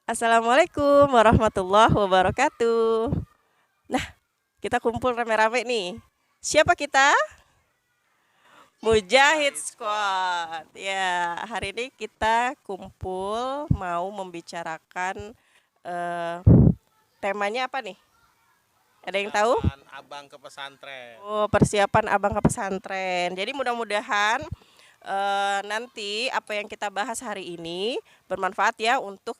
Assalamualaikum warahmatullahi wabarakatuh. Nah, kita kumpul rame-rame nih. Siapa kita? Mujahid Mujahid Squad. Squad. Ya, hari ini kita kumpul mau membicarakan eh, temanya apa nih? Ada yang tahu? Persiapan abang ke pesantren. Oh, persiapan abang ke pesantren. Jadi mudah-mudahan nanti apa yang kita bahas hari ini bermanfaat ya untuk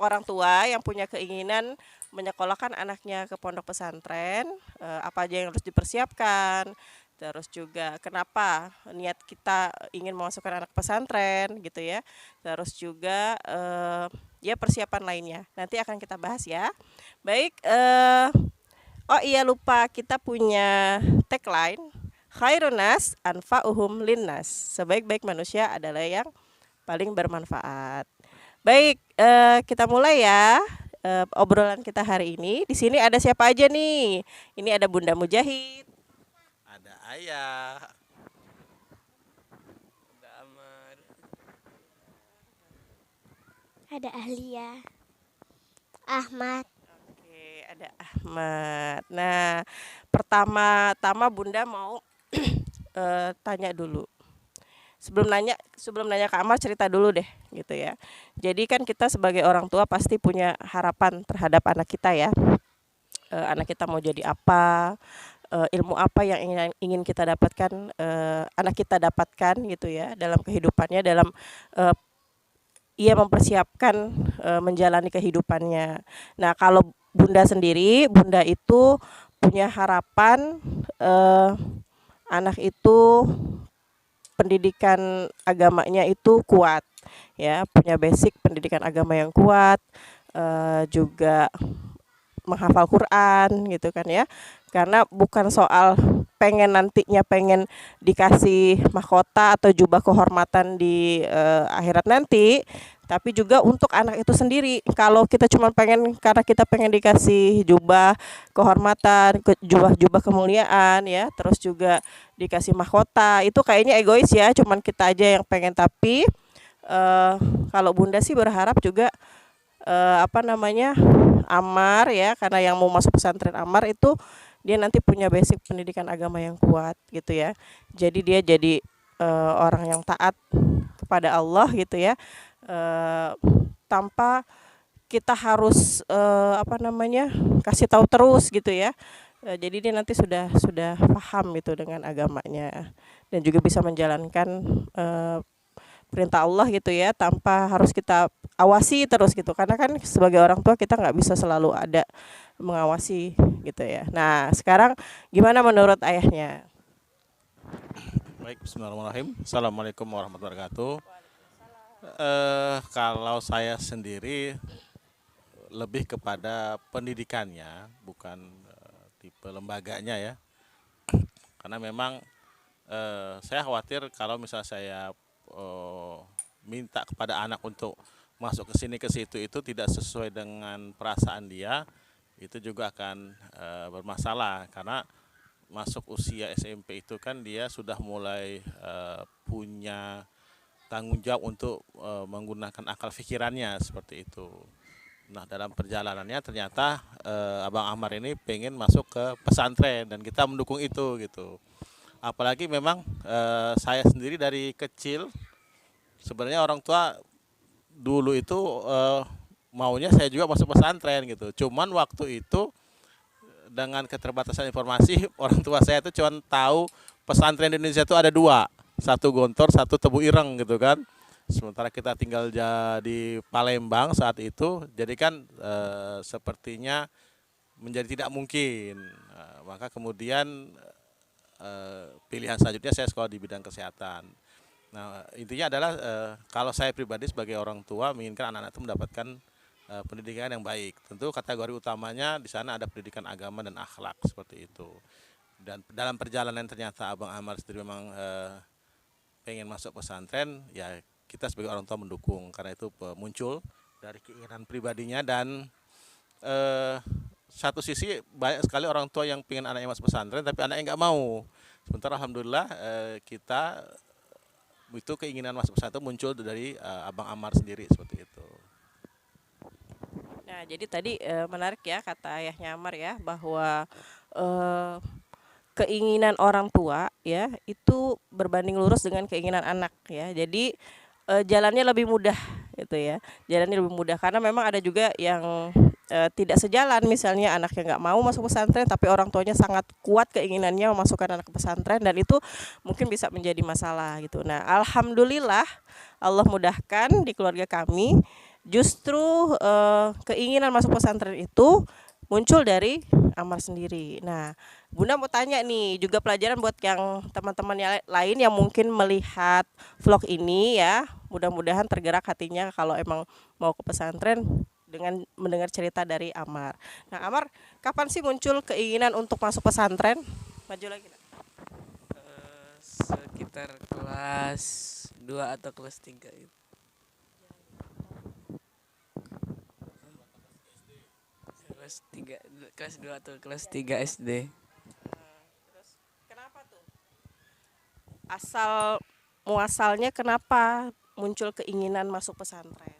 orang tua yang punya keinginan menyekolahkan anaknya ke pondok pesantren, apa aja yang harus dipersiapkan, terus juga kenapa niat kita ingin memasukkan anak pesantren gitu ya, terus juga ya persiapan lainnya. Nanti akan kita bahas ya. Baik, oh iya lupa kita punya tagline khairunas anfa'uhum linnas. Sebaik-baik manusia adalah yang paling bermanfaat. Baik, kita mulai ya obrolan kita hari ini. Di sini ada siapa aja nih? Ini ada Bunda Mujahid. Ada ayah. Ada Amar. Ada Ahlia, Ahmad. Oke, ada Ahmad. Nah, pertama-tama Bunda mau tanya dulu. Sebelum nanya ke Amar cerita dulu deh gitu ya. Jadi kan kita sebagai orang tua pasti punya harapan terhadap anak kita ya. Anak kita mau jadi apa, ilmu apa yang ingin kita dapatkan, anak kita dapatkan gitu ya dalam kehidupannya, dalam uh, ia mempersiapkan menjalani kehidupannya. Nah, kalau Bunda sendiri, Bunda itu punya harapan anak itu pendidikan agamanya itu kuat ya, punya basic pendidikan agama yang kuat, juga menghafal Quran gitu kan ya. Karena bukan soal pengen dikasih mahkota atau jubah kehormatan di akhirat nanti, tapi juga untuk anak itu sendiri. Kalau kita cuma pengen karena kita pengen dikasih jubah kehormatan, jubah-jubah kemuliaan ya, terus juga dikasih mahkota, itu kayaknya egois ya, cuman kita aja yang pengen. Tapi kalau Bunda sih berharap juga apa namanya, Amar ya, karena yang mau masuk pesantren Amar itu dia nanti punya basic pendidikan agama yang kuat gitu ya. Jadi dia jadi orang yang taat kepada Allah gitu ya. Eh, Tanpa kita harus apa namanya, kasih tahu terus gitu ya. Jadi dia nanti sudah paham itu dengan agamanya dan juga bisa menjalankan eh, perintah Allah gitu ya, tanpa harus kita awasi terus gitu, karena kan sebagai orang tua kita nggak bisa selalu ada mengawasi gitu ya. Nah sekarang gimana menurut ayahnya? Baik, bismillahirrahmanirrahim. Assalamualaikum warahmatullahi wabarakatuh. Kalau saya sendiri lebih kepada pendidikannya, bukan tipe lembaganya ya. Karena memang saya khawatir kalau misalnya saya eh, minta kepada anak untuk masuk ke sini ke situ itu tidak sesuai dengan perasaan dia, itu juga akan bermasalah karena masuk usia SMP itu kan dia sudah mulai punya tanggung jawab untuk menggunakan akal pikirannya seperti itu. Nah, dalam perjalanannya ternyata Abang Ahmar ini pengen masuk ke pesantren dan kita mendukung itu gitu. Apalagi memang saya sendiri dari kecil sebenarnya orang tua dulu itu maunya saya juga masuk pesantren gitu. Cuman waktu itu dengan keterbatasan informasi orang tua saya itu cuma tahu pesantren di Indonesia itu ada dua, satu Gontor, satu Tebu Ireng gitu kan. Sementara kita tinggal di Palembang saat itu, jadi kan sepertinya menjadi tidak mungkin. Maka kemudian pilihan selanjutnya saya sekolah di bidang kesehatan. Nah, intinya adalah kalau saya pribadi sebagai orang tua menginginkan anak-anak itu mendapatkan pendidikan yang baik. Tentu kategori utamanya di sana ada pendidikan agama dan akhlak seperti itu. Dan dalam perjalanan ternyata Abang Amar sendiri memang pengen masuk pesantren, ya kita sebagai orang tua mendukung karena itu muncul dari keinginan pribadinya dan eh, satu sisi banyak sekali orang tua yang pengen anaknya masuk pesantren tapi anaknya nggak mau. Sementara alhamdulillah kita itu keinginan masuk pesantren muncul dari Abang Amar sendiri seperti itu. Nah, jadi tadi menarik ya kata ayahnya Amar ya bahwa eh, keinginan orang tua ya itu berbanding lurus dengan keinginan anak ya. Jadi jalannya lebih mudah gitu ya. Jalannya lebih mudah karena memang ada juga yang tidak sejalan, misalnya anaknya nggak mau masuk pesantren tapi orang tuanya sangat kuat keinginannya memasukkan anak ke pesantren, dan itu mungkin bisa menjadi masalah gitu. Nah, alhamdulillah Allah mudahkan di keluarga kami, justru keinginan masuk pesantren itu muncul dari Amar sendiri. Nah, Bunda mau tanya nih, juga pelajaran buat yang teman-teman yang lain yang mungkin melihat vlog ini ya. Mudah-mudahan tergerak hatinya kalau emang mau ke pesantren dengan mendengar cerita dari Amar. Nah, Amar, kapan sih muncul keinginan untuk masuk pesantren? Maju lagi. Nak. Sekitar kelas 2 atau kelas 3 gitu. Kelas 3, kelas 2 atau kelas 3 SD. Terus kenapa tuh? Asal muasalnya kenapa muncul keinginan masuk pesantren?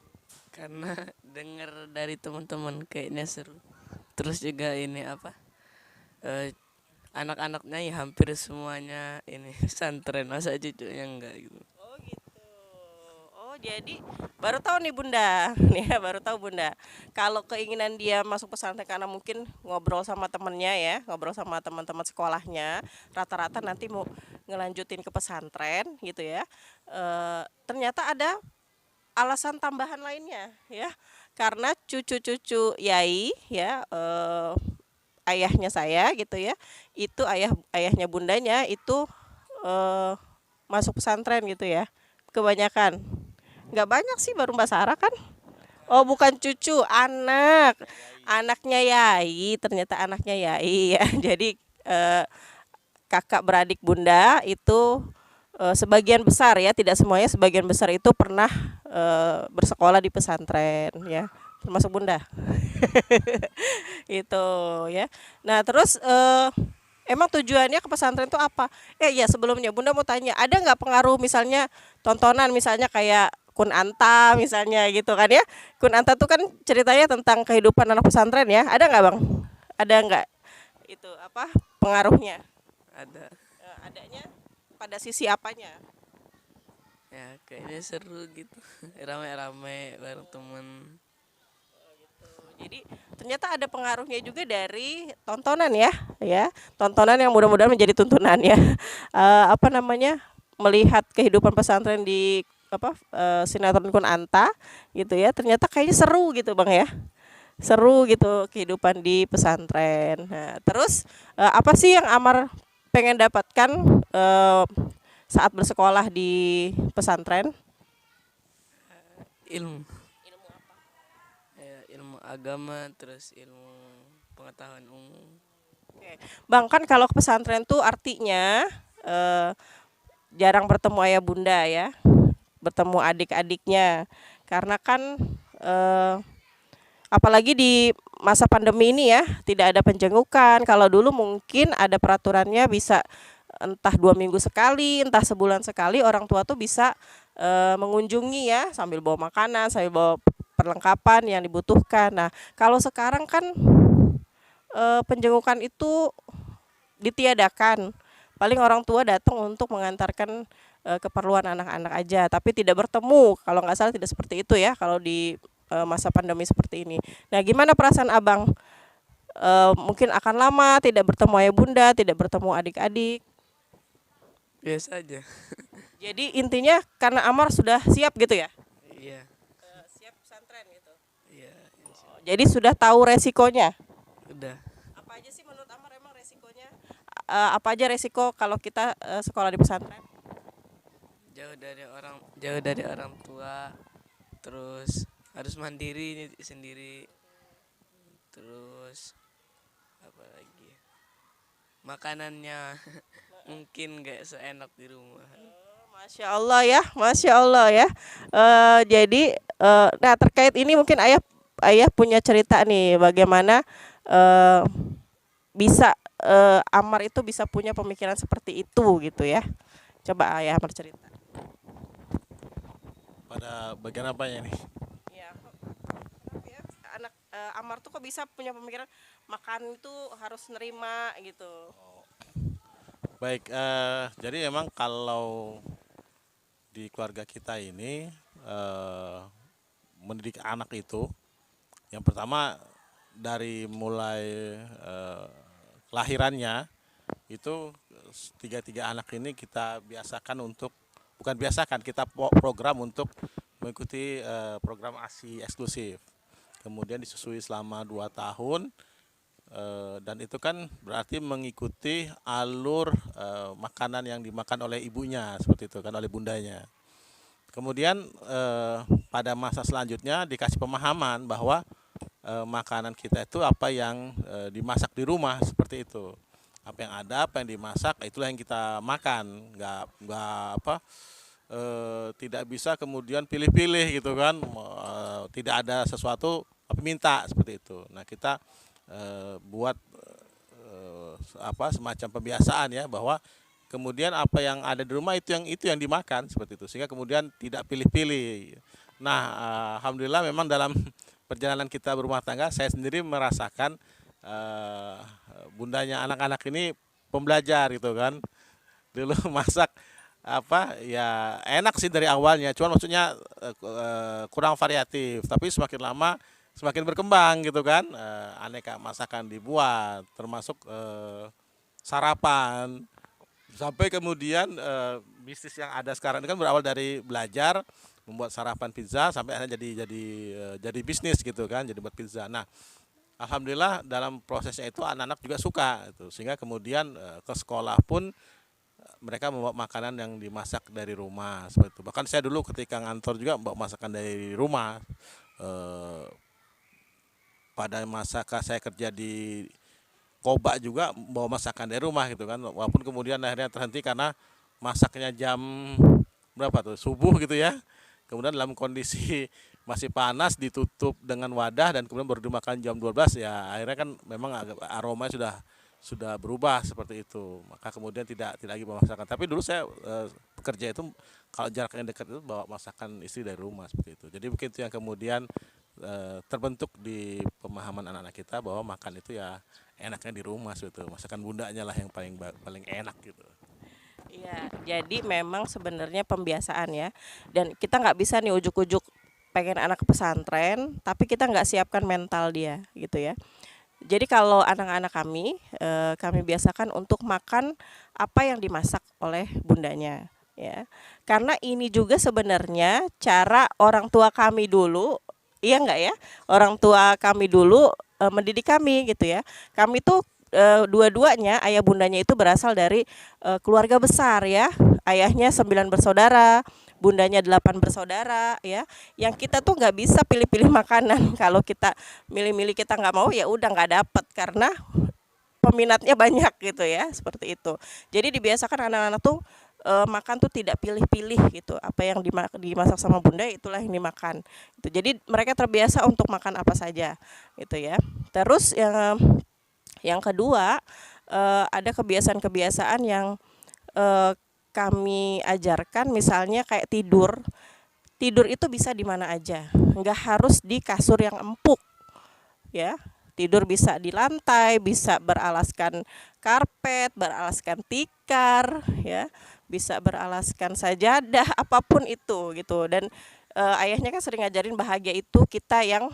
Karena dengar dari teman-teman kayaknya seru. Terus juga ini apa? Anak-anaknya ya hampir semuanya ini pesantren, masa cucunya enggak gitu. Oh gitu. Oh jadi baru tahu nih Bunda, nih ya, baru tahu Bunda. Kalau keinginan dia masuk pesantren karena mungkin ngobrol sama temennya ya, ngobrol sama teman-teman sekolahnya, rata-rata nanti mau ngelanjutin ke pesantren gitu ya. Ternyata ada alasan tambahan lainnya ya, karena cucu-cucu Yai ya, ayahnya saya gitu ya, itu ayahnya bundanya itu eh, masuk pesantren gitu ya, kebanyakan. Nggak banyak sih, baru Mbak Sarah kan. Oh bukan cucu, anaknya Yai, ternyata anaknya Yai ya. Jadi eh, kakak beradik bunda itu sebagian besar ya, tidak semuanya, sebagian besar itu pernah bersekolah di pesantren ya, termasuk bunda. Itu ya. Nah terus emang tujuannya ke pesantren itu apa? Ya sebelumnya bunda mau tanya, ada nggak pengaruh misalnya tontonan, misalnya kayak Kun Anta misalnya gitu kan ya. Kun Anta tuh kan ceritanya tentang kehidupan anak pesantren ya, ada nggak bang? Ada nggak itu apa pengaruhnya? Ada. Adanya pada sisi apanya? Ya kayaknya seru gitu. Rame-rame bareng temen. Jadi ternyata ada pengaruhnya juga dari tontonan ya, tontonan yang mudah-mudahan menjadi tuntunan ya. Apa namanya, melihat kehidupan pesantren di apa sinetron Kun Anta gitu ya, ternyata kayaknya seru gitu bang ya, seru gitu kehidupan di pesantren. Nah, terus apa sih yang Amar pengen dapatkan saat bersekolah di pesantren? Ilmu. Ya, ilmu agama, terus ilmu pengetahuan umum. Oke. Bang, kan kalau ke pesantren tuh artinya jarang bertemu ayah bunda ya, bertemu adik-adiknya, karena kan apalagi di masa pandemi ini ya, tidak ada penjengukan. Kalau dulu mungkin ada peraturannya, bisa entah 2 minggu sekali, entah sebulan sekali orang tua tuh bisa mengunjungi ya, sambil bawa makanan, sambil bawa perlengkapan yang dibutuhkan. Nah kalau sekarang kan penjengukan itu ditiadakan, paling orang tua datang untuk mengantarkan keperluan anak-anak aja, tapi tidak bertemu, kalau nggak salah tidak seperti itu ya kalau di masa pandemi seperti ini. Nah gimana perasaan abang, mungkin akan lama tidak bertemu ayah bunda, tidak bertemu adik-adik? Biasa aja. Jadi intinya karena Amar sudah siap gitu ya? Iya. Siap pesantren gitu. Iya. Jadi sudah tahu resikonya. Udah. Apa aja sih menurut Amar emang resikonya? Apa aja resiko kalau kita sekolah di pesantren? Jauh dari orang tua, terus harus mandiri sendiri, terus apa lagi, makanannya mungkin nggak seenak di rumah. Masya Allah ya, Masya Allah ya. Jadi, nah terkait ini mungkin ayah punya cerita nih, bagaimana bisa Amar itu bisa punya pemikiran seperti itu gitu ya. Coba ayah Amar cerita. Pada bagian apanya nih? Ya, kenapa ya? Anak Amar tuh kok bisa punya pemikiran makan itu harus nerima gitu. Baik, jadi memang kalau di keluarga kita ini mendidik anak itu, yang pertama dari mulai kelahirannya itu tiga anak ini kita biasakan untuk, bukan biasakan, kita program untuk mengikuti program ASI eksklusif. Kemudian disusui selama 2 tahun, dan itu kan berarti mengikuti alur makanan yang dimakan oleh ibunya, seperti itu kan, oleh bundanya. Kemudian pada masa selanjutnya dikasih pemahaman bahwa makanan kita itu apa yang dimasak di rumah, seperti itu. Apa yang ada, apa yang dimasak, itulah yang kita makan. Tidak bisa kemudian pilih-pilih gitu kan, tidak ada sesuatu tapi minta, seperti itu. Nah, kita buat semacam pembiasaan ya, bahwa kemudian apa yang ada di rumah itu yang dimakan, seperti itu, sehingga kemudian tidak pilih-pilih. Nah, alhamdulillah memang dalam perjalanan kita berumah tangga, saya sendiri merasakan bundanya anak-anak ini pembelajar gitu kan. Dulu masak ya enak sih dari awalnya, cuman maksudnya kurang variatif, tapi semakin lama semakin berkembang gitu kan. Aneka masakan dibuat, termasuk sarapan, sampai kemudian bisnis yang ada sekarang ini kan berawal dari belajar membuat sarapan pizza, sampai akhirnya jadi bisnis gitu kan, jadi buat pizza. Nah, alhamdulillah dalam prosesnya itu anak-anak juga suka itu, sehingga kemudian ke sekolah pun mereka membawa makanan yang dimasak dari rumah, seperti itu. Bahkan saya dulu ketika ngantor juga membawa masakan dari rumah. Pada masa saya kerja di Koba juga bawa masakan dari rumah gitu kan, walaupun kemudian akhirnya terhenti karena masaknya jam berapa tuh, subuh gitu ya, kemudian dalam kondisi masih panas, ditutup dengan wadah, dan kemudian baru dimakan jam 12, ya akhirnya kan memang aromanya sudah berubah, seperti itu. Maka kemudian tidak lagi bawa masakan. Tapi dulu saya bekerja itu kalau jaraknya dekat itu bawa masakan istri dari rumah, seperti itu. Jadi begitu yang kemudian terbentuk di pemahaman anak-anak kita bahwa makan itu ya enaknya di rumah, gitu. Masakan bundanya lah yang paling enak gitu. Iya, jadi memang sebenarnya pembiasaan ya. Dan kita nggak bisa nih ujuk-ujuk pengen anak ke pesantren, tapi kita nggak siapkan mental dia gitu ya. Jadi kalau anak-anak kami biasakan untuk makan apa yang dimasak oleh bundanya ya. Karena ini juga sebenarnya cara orang tua kami dulu, iya nggak ya? Orang tua kami dulu mendidik kami gitu ya. Kami tuh dua-duanya ayah bundanya itu berasal dari keluarga besar ya. Ayahnya 9 bersaudara, bundanya 8 bersaudara ya. Yang kita tuh nggak bisa pilih-pilih makanan. Kalau kita milih-milih kita nggak mau, ya udah nggak dapet, karena peminatnya banyak gitu ya, seperti itu. Jadi dibiasakan anak-anak tuh makan tuh tidak pilih-pilih gitu, apa yang dimasak sama bunda itulah yang dimakan itu. Jadi mereka terbiasa untuk makan apa saja gitu ya. Terus yang kedua, ada kebiasaan-kebiasaan yang kami ajarkan, misalnya kayak tidur itu bisa di mana aja, nggak harus di kasur yang empuk ya. Tidur bisa di lantai, bisa beralaskan karpet, beralaskan tikar ya, bisa beralaskan sajadah, apapun itu gitu. Dan ayahnya kan sering ngajarin bahagia itu kita yang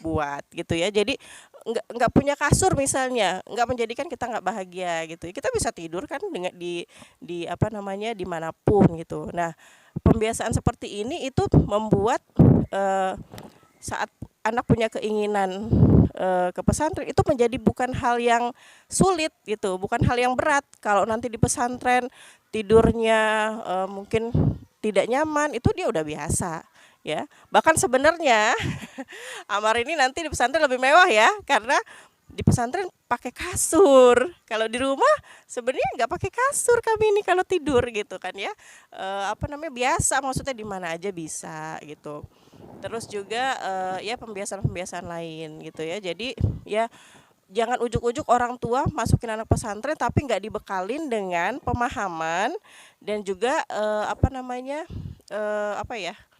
buat gitu ya. Jadi nggak punya kasur misalnya, nggak menjadikan kita nggak bahagia gitu. Kita bisa tidur kan dengan di dimanapun gitu. Nah, pembiasaan seperti ini itu membuat saat anak punya keinginan ke pesantren itu menjadi bukan hal yang sulit gitu, bukan hal yang berat. Kalau nanti di pesantren tidurnya mungkin tidak nyaman, itu dia udah biasa ya. Bahkan sebenarnya Amar ini nanti di pesantren lebih mewah ya, karena di pesantren pakai kasur. Kalau di rumah sebenarnya nggak pakai kasur kami ini kalau tidur gitu kan ya. Biasa, maksudnya di mana aja bisa gitu. Terus juga ya pembiasaan-pembiasaan lain gitu ya. Jadi ya jangan ujuk-ujuk orang tua masukin anak pesantren tapi nggak dibekalin dengan pemahaman dan juga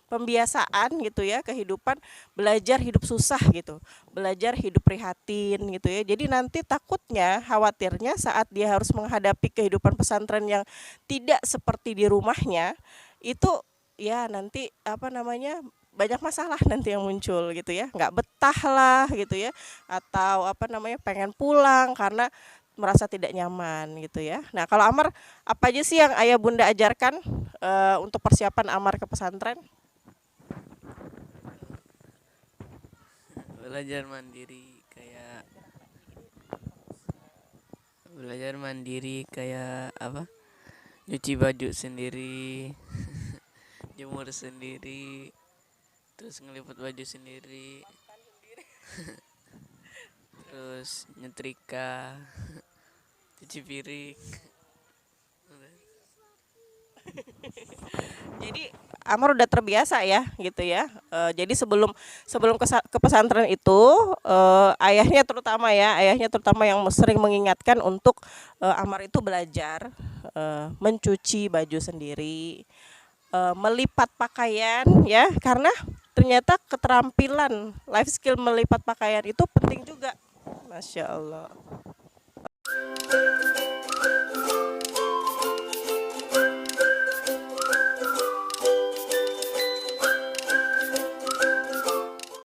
pembiasaan gitu ya, kehidupan belajar hidup susah gitu, belajar hidup prihatin gitu ya. Jadi nanti takutnya, khawatirnya saat dia harus menghadapi kehidupan pesantren yang tidak seperti di rumahnya, itu ya nanti apa namanya, banyak masalah nanti yang muncul gitu ya, nggak betah lah gitu ya, atau apa namanya, pengen pulang karena merasa tidak nyaman gitu ya. Nah kalau Amar, apa aja sih yang ayah bunda ajarkan untuk persiapan Amar ke pesantren? Belajar mandiri kayak apa? Nyuci baju sendiri, jemur sendiri, terus ngeliput baju sendiri, terus nyetrika, cuci piring. Jadi Amar udah terbiasa ya gitu ya. Jadi sebelum sebelum ke pesantren itu ayahnya terutama ya, ayahnya terutama yang sering mengingatkan untuk Amar itu belajar mencuci baju sendiri, melipat pakaian ya, karena ternyata keterampilan life skill melipat pakaian itu penting juga. Masya Allah.